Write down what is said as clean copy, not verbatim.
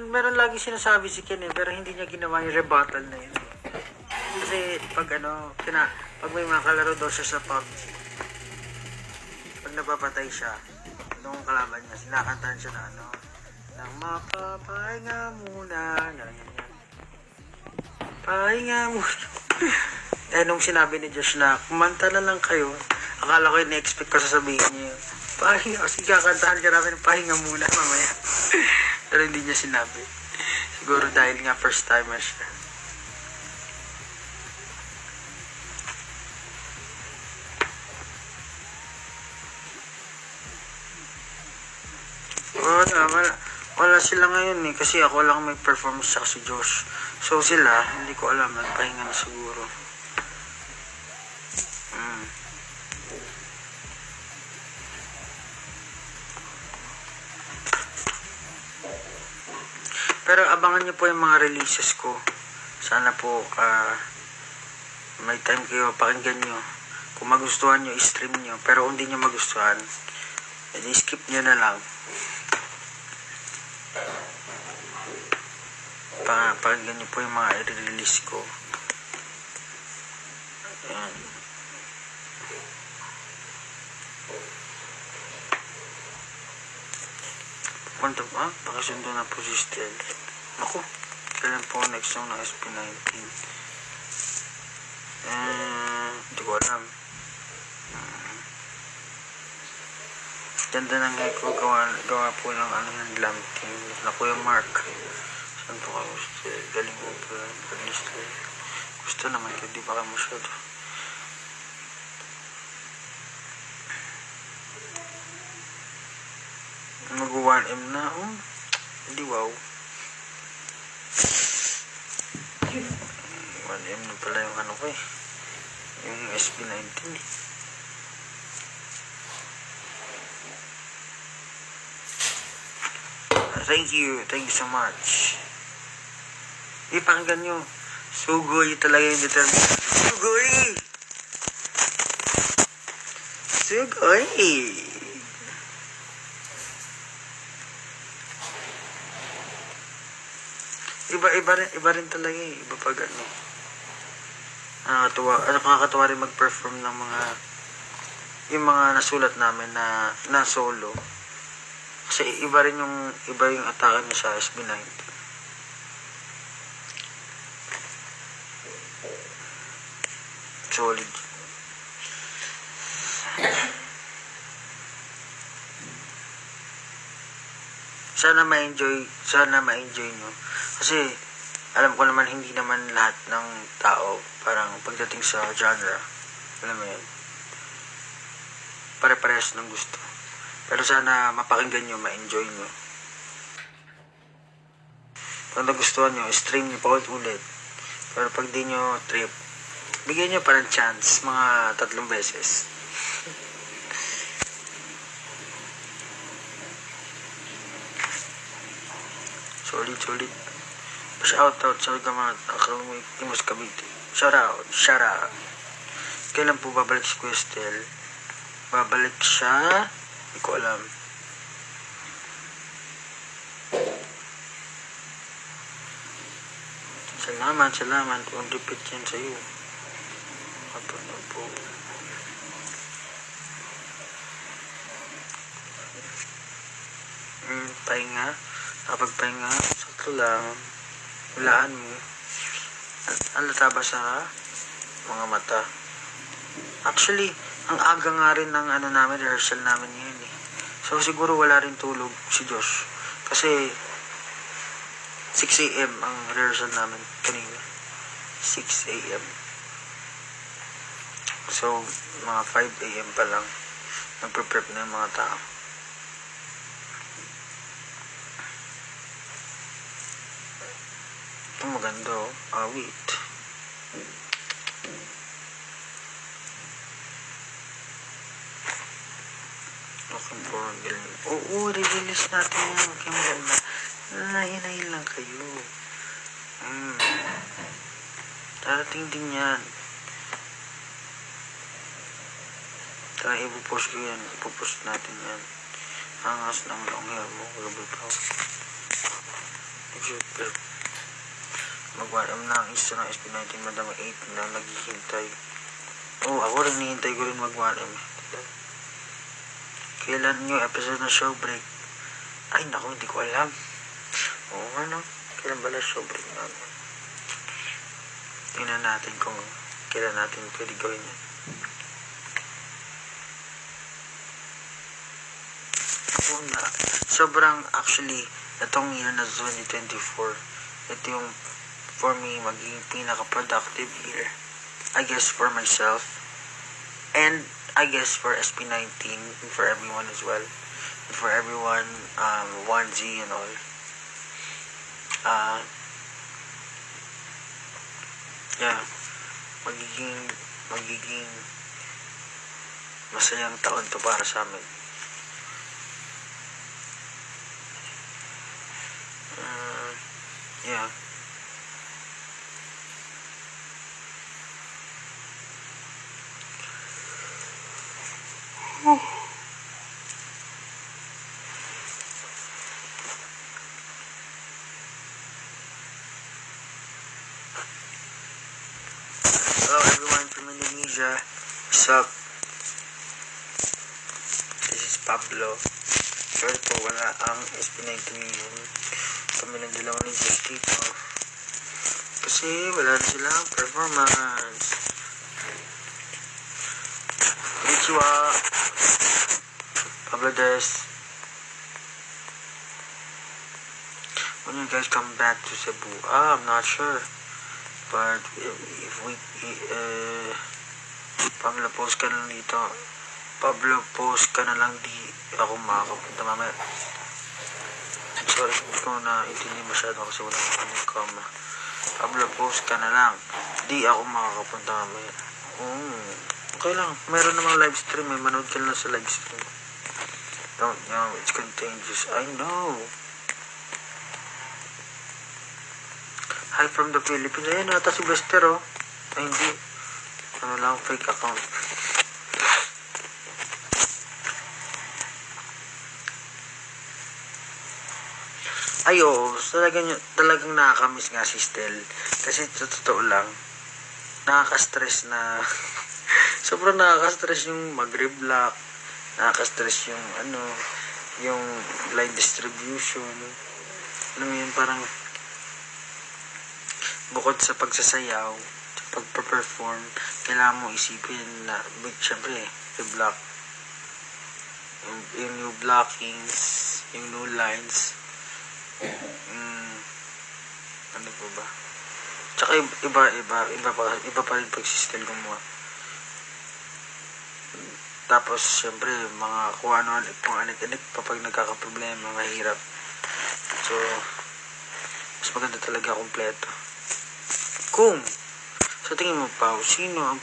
meron lagi sinasabi si Ken eh, pero hindi niya ginawa yung rebuttal na yun. Kasi pag pag may mga kalaro daw siya sa PUBG, pag napapatay siya, nung kalaban niya, sinakantahan siya na nang mapapahinga muna, ganyan. Pahinga muna. Nung sinabi ni Josh na, kumanta na lang kayo, akala ko yung na-expect ko sasabihin niya, pahinga, sige, kakantahan ka namin, pahinga muna mamaya. Pero hindi niya sinabi. Siguro dahil nga first timer siya. Wala sila ngayon eh, kasi ako lang may performance sa si Josh. So sila, hindi ko alam, nagpahinga na siguro. Pero abangan niyo po yung mga releases ko. Sana po may time kayo, pakinggan nyo. Kung magustuhan nyo, i-stream nyo. Pero kung hindi nyo magustuhan, skip nyo na lang. Pakinggan nyo po yung mga i-release ko. Ayan. Pakisundo na po si Stel. Ako, kailan po next song ng SP19? Hindi ko alam. Ganda ng hair ko, gawa po ng yung glam team na Kuya Mark. Saan po kayo? Galing mo po gusto naman ko, di ba kayo masyado? Mag-1M na, hindi wow. 1M na pala yung ko eh. Yung SP19 eh. Thank you so much. Ipakinggan nyo. Sugoy talaga yung determination. Sugoy! Iba rin talaga eh. Iba pag nakakatuwa rin mag-perform ng yung mga nasulat namin na solo. Kasi iba yung atake niya sa SB19. Solid. Sana ma-enjoy nyo. Kasi alam ko naman hindi naman lahat ng tao parang pagdating sa genre, alam mo yun, pare-parehas ng gusto. Pero sana mapakinggan nyo, ma-enjoy nyo. Pag nagustuhan nyo, stream nyo pa ulit. Pero pag di nyo trip, bigyan nyo parang chance, mga 3 beses. Solid. Shout out sa mga Timos Cavite. Shout out. Kailan po babalik si Questel? Babalik siya, hindi ko alam. Salamat. Kung repeat yan sa'yo. Ito na po. Pahinga. Kapag-pahinga, sakto lang. Hulaan mo. Alata ba sa mga mata? Actually, ang aga nga rin ng namin, rehearsal namin yun eh. So siguro wala rin tulog si Josh. Kasi 6 AM ang rehearsal namin kanina. 6 AM. So, mga 5 AM pa lang. Nagpe-prep na yung mga tao. Ito maganda oh. Awit. Looking for a girl. Oo, release natin yan. Kaya maganda. Nahinahin lang kayo. Darating din yan. Tara, ipopost ko yan. Ipopost natin yan. Angas ng long hair mo. Grabe pa. Super. Mag-1M na ang isa ng SP19 madam 8 na naghihintay. Ako rin nihintay ko rin mag-1M. Kailan yung episode ng show break? Ay, naku, hindi ko alam. Kailan ba na show break namin? Tingnan natin kung kailan natin pwede gawin yan. Sobrang actually itong year na 2024, ito yung for me magiging pinaka-productive year, I guess, for myself and I guess for SP19 and for everyone as well, and for everyone 1Z and all. Magiging masayang taon to para sa amin. Hello everyone from Indonesia. What's up? This is Pablo. Sorry po, wala ang SP19 yun. Kami ng dalawa ni Josh dito. Kasi wala na silang performance. Konnichiwa. Pablo Des. When you guys come back to Cebu? I'm not sure. But if we Pablo, post ka na lang dito. Pablo, post ka na lang, di ako makakapunta mamaya. Sorry, hindi ko na intindi masyado kasi wala akong kama. Pablo, post ka na lang, di ako makakapunta mamaya. Okay lang, meron namang live stream, manood ka lang sa live stream. Don't know, it's contagious. I know. Hi from the Philippines. Ayan, nata si Bester, oh. Ay, hindi. Ano lang, fake account. Ay, talagang nakakamiss nga si Stel. Kasi totoo lang, nakaka-stress na, sobrang nakaka-stress yung mag-reblock, nakaka-stress yung, yung line distribution. Alam mo yun, parang, bukod sa pagsasayaw, sa pagpa-perform, kailangan mo isipin na, syempre, reblock. Yung new blockings, yung new lines, ano po ba? Tsaka iba pa rin pag-system gumawa. Tapos, syempre, mga kung anik-anik pa pag nagkakaproblema, mahirap. So, mas maganda talaga kompleto. Kung, sa tingin mo pa, sino ang,